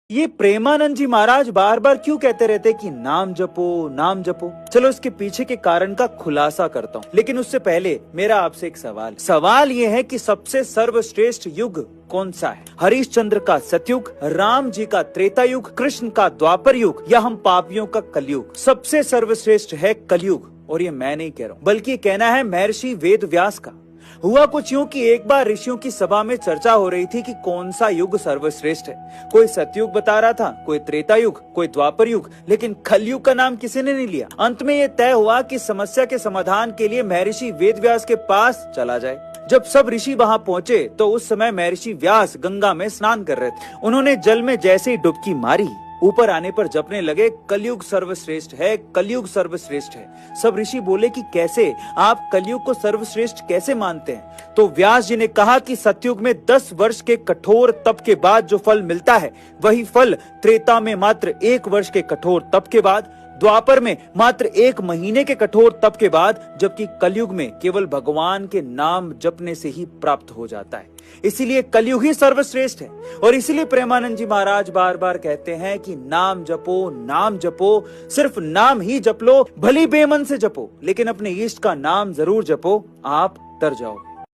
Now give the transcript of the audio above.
ये प्रेमानंद जी महाराज बार बार क्यों कहते रहते कि नाम जपो नाम जपो। चलो इसके पीछे के कारण का खुलासा करता हूँ, लेकिन उससे पहले मेरा आपसे एक सवाल ये है कि सबसे सर्वश्रेष्ठ युग कौन सा है? हरिश्चंद्र का सतयुग, राम जी का त्रेता युग, कृष्ण का द्वापर युग, या हम पापियों का कलयुग? सबसे सर्वश्रेष्ठ है कलयुग। और ये मैं नहीं कह रहा हूँ, बल्कि ये कहना है महर्षि वेद व्यास का। हुआ कुछ यूं कि एक बार ऋषियों की सभा में चर्चा हो रही थी कि कौन सा युग सर्वश्रेष्ठ है। कोई सतयुग बता रहा था, कोई त्रेता युग, कोई द्वापर युग, लेकिन कलयुग का नाम किसी ने नहीं लिया। अंत में ये तय हुआ कि समस्या के समाधान के लिए महर्षि वेदव्यास के पास चला जाए। जब सब ऋषि वहां पहुंचे तो उस समय महर्षि व्यास गंगा में स्नान कर रहे थे। उन्होंने जल में जैसे ही डुबकी मारी, ऊपर आने पर जपने लगे, कलयुग सर्वश्रेष्ठ है, कलयुग सर्वश्रेष्ठ है। सब ऋषि बोले कि कैसे, आप कलयुग को सर्वश्रेष्ठ कैसे मानते हैं? तो व्यास जी ने कहा कि सतयुग में 10 वर्ष के कठोर तप के बाद जो फल मिलता है, वही फल त्रेता में मात्र 1 वर्ष के कठोर तप के बाद, द्वापर में मात्र 1 महीने के कठोर तप के बाद, जबकि कलयुग में केवल भगवान के नाम जपने से ही प्राप्त हो जाता है। इसीलिए कलयुग ही सर्वश्रेष्ठ है। और इसीलिए प्रेमानंद जी महाराज बार बार कहते हैं कि नाम जपो नाम जपो, सिर्फ नाम ही जप लो, भली बेमन से जपो, लेकिन अपने इष्ट का नाम जरूर जपो, आप तर जाओ।